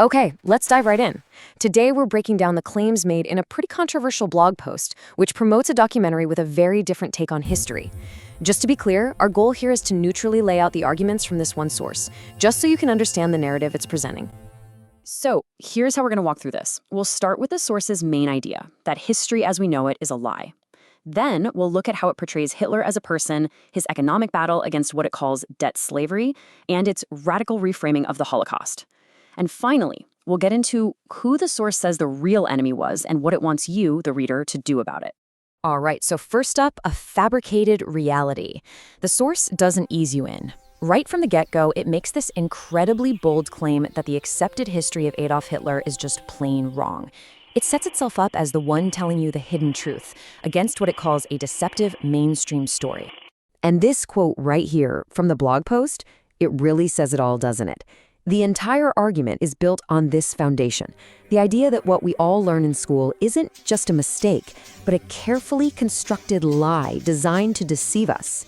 Okay, let's dive right in. Today we're breaking down the claims made in a pretty controversial blog post, which promotes a documentary with a very different take on history. Just to be clear, our goal here is to neutrally lay out the arguments from this one source, just so you can understand the narrative it's presenting. So, here's how we're going to walk through this. We'll start with the source's main idea, that history as we know it is a lie. Then, we'll look at how it portrays Hitler as a person, his economic battle against what it calls debt slavery, and its radical reframing of the Holocaust. And finally, we'll get into who the source says the real enemy was and what it wants you, the reader, to do about it. All right, so first up, a fabricated reality. The source doesn't ease you in. Right from the get-go, it makes this incredibly bold claim that the accepted history of Adolf Hitler is just plain wrong. It sets itself up as the one telling you the hidden truth, against what it calls a deceptive mainstream story. And this quote right here from the blog post, it really says it all, doesn't it? The entire argument is built on this foundation, the idea that what we all learn in school isn't just a mistake, but a carefully constructed lie designed to deceive us.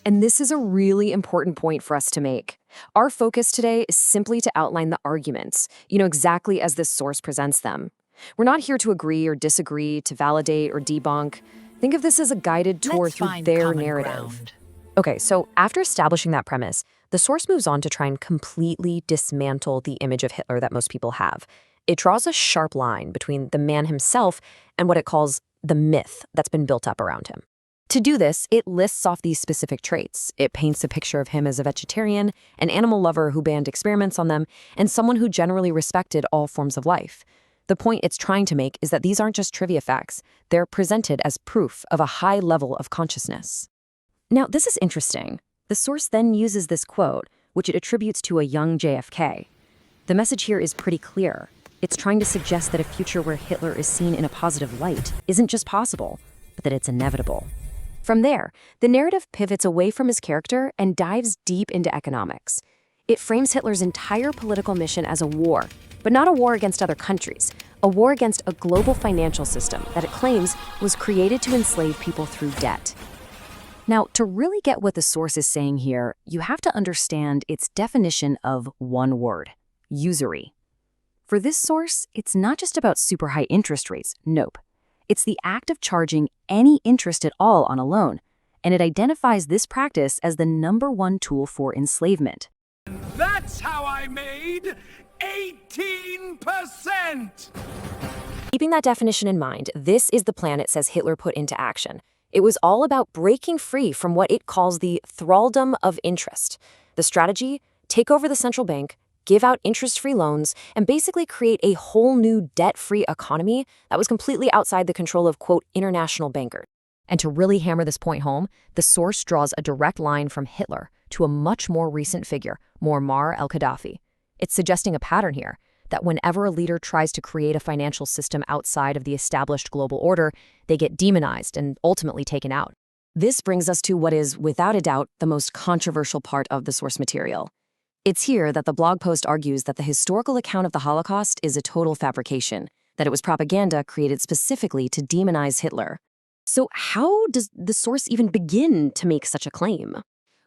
And this is a really important point for us to make. Our focus today is simply to outline the arguments, exactly as this source presents them. We're not here to agree or disagree, to validate or debunk. Think of this as a guided tour through their narrative. Okay, so after establishing that premise, the source moves on to try and completely dismantle the image of Hitler that most people have. It draws a sharp line between the man himself and what it calls the myth that's been built up around him. To do this, it lists off these specific traits. It paints a picture of him as a vegetarian, an animal lover who banned experiments on them, and someone who generally respected all forms of life. The point it's trying to make is that these aren't just trivia facts. They're presented as proof of a high level of consciousness. Now, this is interesting. The source then uses this quote, which it attributes to a young JFK. The message here is pretty clear. It's trying to suggest that a future where Hitler is seen in a positive light isn't just possible, but that it's inevitable. From there, the narrative pivots away from his character and dives deep into economics. It frames Hitler's entire political mission as a war, but not a war against other countries, a war against a global financial system that it claims was created to enslave people through debt. Now, to really get what the source is saying here, you have to understand its definition of one word: usury. For this source, it's not just about super high interest rates, nope. It's the act of charging any interest at all on a loan, and it identifies this practice as the #1 tool for enslavement. That's how I made 18%! Keeping that definition in mind, this is the plan it says Hitler put into action. It was all about breaking free from what it calls the thraldom of interest. The strategy: take over the central bank, give out interest-free loans, and basically create a whole new debt-free economy that was completely outside the control of, quote, international bankers. And to really hammer this point home, the source draws a direct line from Hitler to a much more recent figure, Muammar al-Gaddafi. It's suggesting a pattern here, that whenever a leader tries to create a financial system outside of the established global order, they get demonized and ultimately taken out. This brings us to what is, without a doubt, the most controversial part of the source material. It's here that the blog post argues that the historical account of the Holocaust is a total fabrication, that it was propaganda created specifically to demonize Hitler. So how does the source even begin to make such a claim?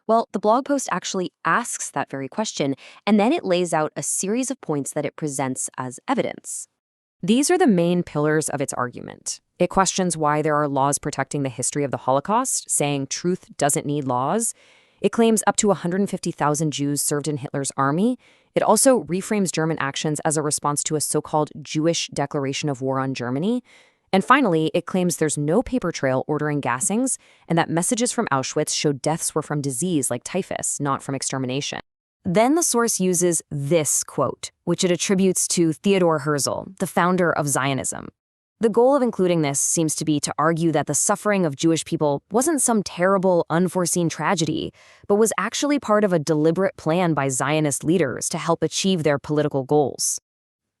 Well, the blog post actually asks that very question, and then it lays out a series of points that it presents as evidence. These are the main pillars of its argument. It questions why there are laws protecting the history of the Holocaust, saying truth doesn't need laws. It claims up to 150,000 Jews served in Hitler's army. It also reframes German actions as a response to a so-called Jewish declaration of war on Germany. And finally, it claims there's no paper trail ordering gassings, and that messages from Auschwitz showed deaths were from disease like typhus, not from extermination. Then the source uses this quote, which it attributes to Theodor Herzl, the founder of Zionism. The goal of including this seems to be to argue that the suffering of Jewish people wasn't some terrible, unforeseen tragedy, but was actually part of a deliberate plan by Zionist leaders to help achieve their political goals.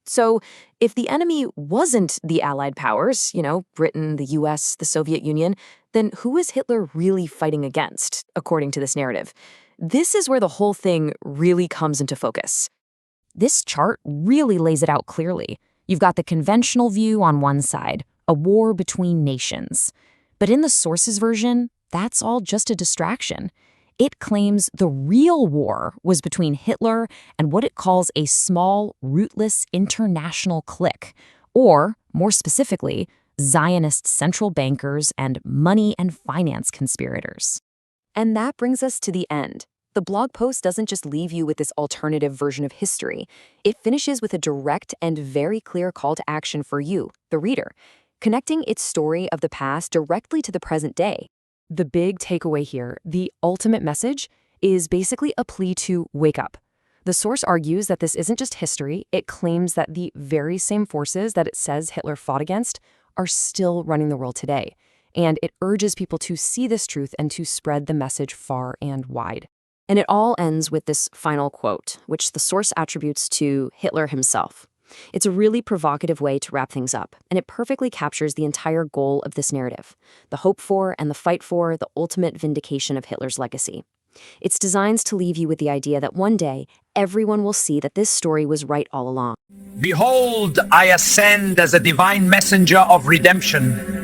So, if the enemy wasn't the Allied powers, Britain, the US, the Soviet Union, then who is Hitler really fighting against, according to this narrative? This is where the whole thing really comes into focus. This chart really lays it out clearly. You've got the conventional view on one side, a war between nations. But in the source's version, that's all just a distraction. It claims the real war was between Hitler and what it calls a small, rootless international clique, or, more specifically, Zionist central bankers and money and finance conspirators. And that brings us to the end. The blog post doesn't just leave you with this alternative version of history. It finishes with a direct and very clear call to action for you, the reader, connecting its story of the past directly to the present day. The big takeaway here, the ultimate message, is basically a plea to wake up. The source argues that this isn't just history. It claims that the very same forces that it says Hitler fought against are still running the world today. And it urges people to see this truth and to spread the message far and wide. And it all ends with this final quote, which the source attributes to Hitler himself. It's a really provocative way to wrap things up, and it perfectly captures the entire goal of this narrative, the hope for and the fight for the ultimate vindication of Hitler's legacy. It's designed to leave you with the idea that one day, everyone will see that this story was right all along. Behold, I ascend as a divine messenger of redemption.